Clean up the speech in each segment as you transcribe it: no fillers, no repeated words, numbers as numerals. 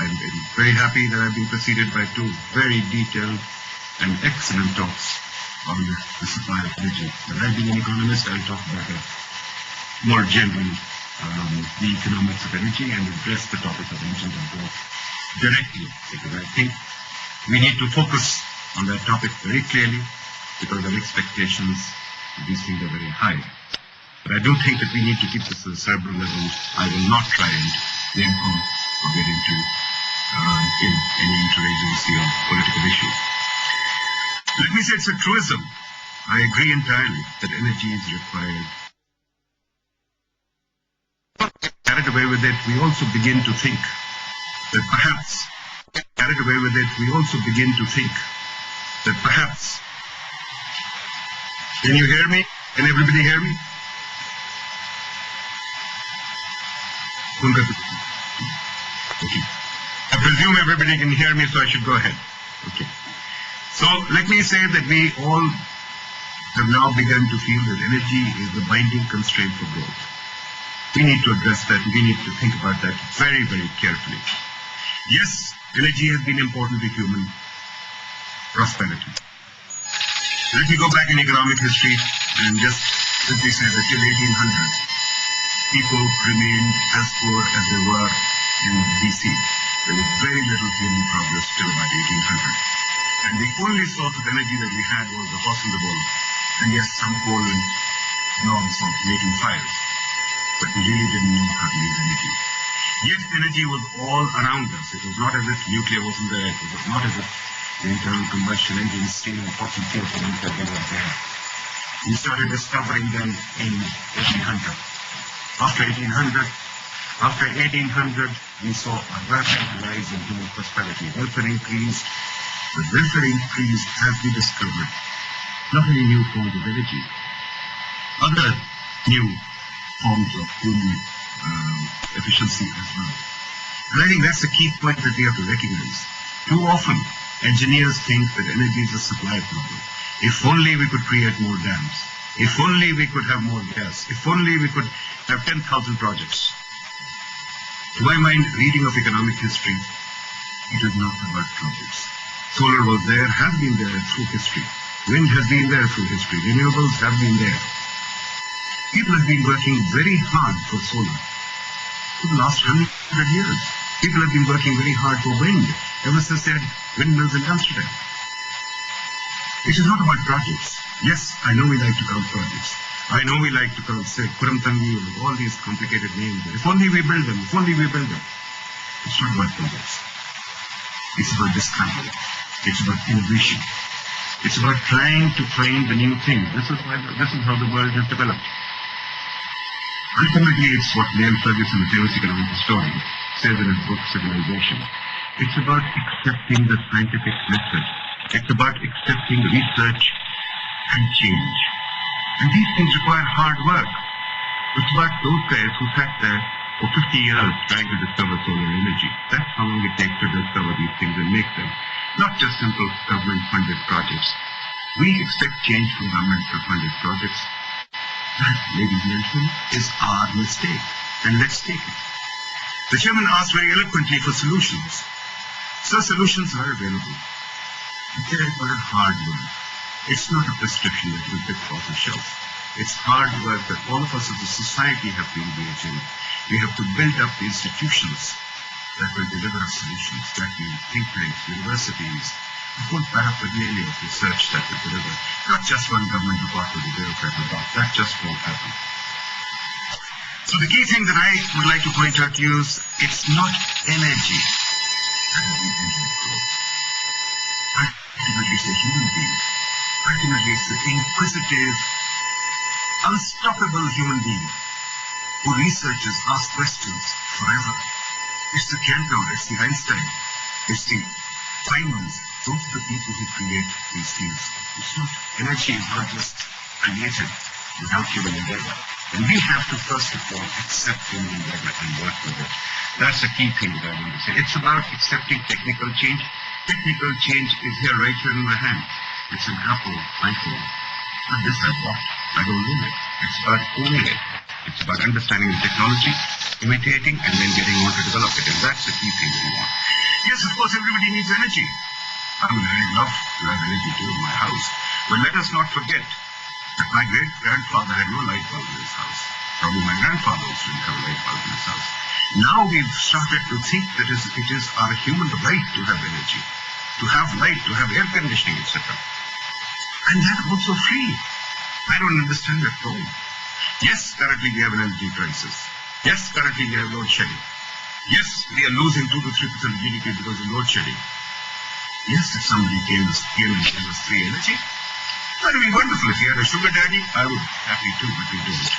I'm very happy that I've been preceded by two very detailed and excellent talks on the supply of energy. But I being an economist, I'll talk about it more generally, the economics of energy, and address the topic of energy directly, because I think we need to focus on that topic very clearly, because our expectations of these things are very high. But I do think that we need to keep this at a cerebral level. I will not try and name call or get into in any interagency on political issues. Let me say it's a truism. I agree entirely that energy is required. Carried away with it, we also begin to think that perhaps, carried away with it, we also begin to think that perhaps, can you hear me? Can everybody hear me? Okay. I presume everybody can hear me, so I should go ahead. Okay. So let me say that we all have now begun to feel that energy is the binding constraint for growth. We need to address that. We need to think about that very, very carefully. Yes, energy has been important to human prosperity. Let me go back in economic history and just simply say that till 1800, people remained as poor as they were in BC. There was very little human progress till about 1800. And the only source of energy that we had was the horse and the bull. And yes, some coal and logs for making fires. But we really didn't know how to use energy. Yet energy was all around us. It was not as if nuclear wasn't there. It was not as if the internal combustion engines, steam and fossil fuels were not there. We started discovering them in 1800. After 1800, we saw a rapid rise in human prosperity. Welfare increased. The welfare increased as we discovered not only new forms of energy, other new forms of human efficiency as well. And I think that's the key point that we have to recognize. Too often, engineers think that energy is a supply problem. If only we could create more dams. If only we could have more gas. If only we could have 10,000 projects. To my mind, reading of economic history, it is not about projects. Solar was there, has been there through history. Wind has been there through history. Renewables have been there. People have been working very hard for solar for the last 100 years. People have been working very hard for wind ever since they had windmills in Amsterdam. It is not about projects. Yes, I know we like to count projects. I know we like to count, say, Kuramtangi or all these complicated names. If only we build them, if only we build them. It's not about projects. It's about discovery. It's about innovation. It's about trying to find the new thing. This is how the world has developed. Ultimately, it's what Neil Ferguson, the famous economic historian, says in his book, Civilization. It's about accepting the scientific method. It's about accepting research and change. And these things require hard work. It's about those guys who sat there for 50 years trying to discover solar energy. That's how long it takes to discover these things and make them. Not just simple government-funded projects. We expect change from government-funded projects. That, ladies and gentlemen, is our mistake. And let's take it. The chairman asked very eloquently for solutions. So solutions are available. They require hard work. It's not a prescription that you pick off the shelf. It's hard work that all of us as a society have to engage in. We have to build up the institutions that will deliver us solutions. That means think tanks, universities, the whole paraphernalia of research that will deliver. Not just one government department or bureaucrat about. That just won't happen. So the key thing that I would like to point out to you is it's not energy that is the engine of growth. Ultimately, it's a human being. Ultimately, it's the inquisitive, unstoppable human being who researches, asks questions forever. It's the Cantor, it's the Einstein, it's the Feynmans. Those are the people who create these things. It's not, energy is not just created without human endeavor. And we have to first of all accept human endeavor and work with it. That's the key thing that I want to say. It's about accepting technical change. Technical change is here, right here in my hand. It's an Apple iPhone. Not this I bought. I don't own it. It's about owning it. It's about understanding the technology, imitating, and then getting on to develop it. And that's the key thing that we want. Yes, of course, everybody needs energy. I mean, I love to have energy too in my house. But let us not forget that my great-grandfather had no light bulb in his house. Probably my grandfather also didn't have a light bulb in his house. Now we've started to think that it is our human right to have energy, to have light, to have air conditioning, etc. And that also free. I don't understand that at all. Yes, currently we have an energy crisis. Yes, currently we have load shedding. Yes, we are losing 2 to 3% of GDP because of load shedding. Yes, if somebody came and gave us free energy, that would be wonderful. If you had a sugar daddy, I would be happy too, but we don't.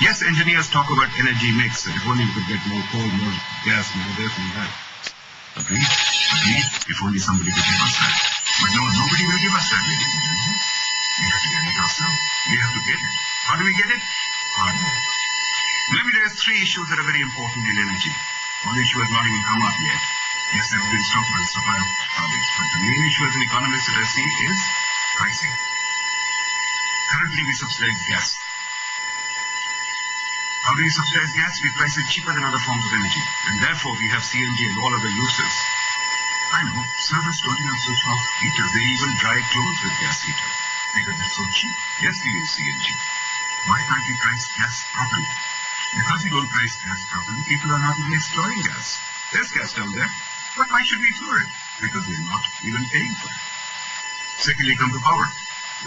Yes, engineers talk about energy mix, and if only we could get more coal, more gas, more this and that. Agreed? Agreed? If only somebody could give us that. But no, nobody will give us that, ladies and gentlemen. We have to get it ourselves. We have to get it. How do we get it? Hard work. Let me raise 3 issues that are very important in energy. One issue has not even come up yet. Yes, everybody's talking about the supply of products, but the main issue as an economist that I see is pricing. Currently, we subsidize gas. How do we subsidize gas? We price it cheaper than other forms of energy, and therefore we have CNG and all other uses. I know, servers don't even switch off heaters. They even dry clothes with gas heater because it's so cheap. Yes, we use CNG. Why can't we price gas properly? Because we don't price gas properly, people are not even exploring gas. There's gas down there, but why should we explore it? Because we're not even paying for it. Secondly, come to power.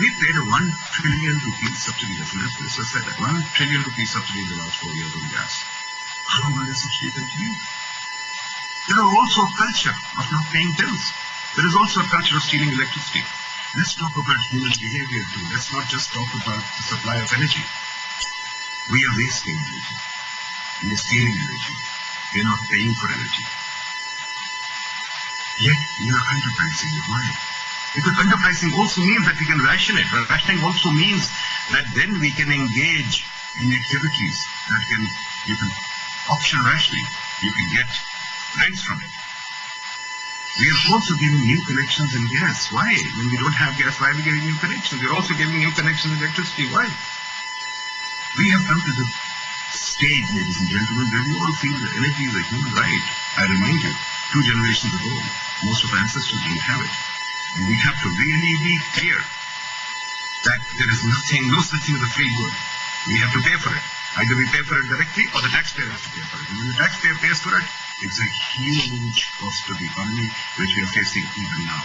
We paid a 1 trillion rupee subsidy, as Minister said, that 1 trillion rupee subsidy in the last 4 years on gas. How long will the subsidy continue? There are also a culture of not paying bills. There is also a culture of stealing electricity. Let's talk about human behavior too. Let's not just talk about the supply of energy. We are wasting energy. We are stealing energy. We are not paying for energy. Yet we are underpricing it. Why? Because underpricing also means that we can ration it. Rationing also means that then we can engage in activities that you can option rationing. You can get rents from it. We are also giving new connections in gas. Why? When we don't have gas, why are we giving new connections? We are also giving new connections in electricity. Why? We have come to the stage, ladies and gentlemen, where we all feel that energy is a human right. I remind you, 2 generations ago, most of our ancestors didn't have it. And we have to really be clear that there is no such thing as a free good. We have to pay for it. Either we pay for it directly or the taxpayer has to pay for it. And when the taxpayer pays for it, it's a huge cost to the economy, which we are facing even now.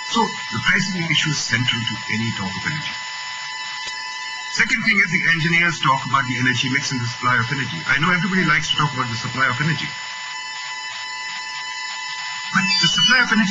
So the pricing issue is central to any talk of energy. Second thing is the engineers talk about the energy mix and the supply of energy. I know everybody likes to talk about the supply of energy. But the supply of energy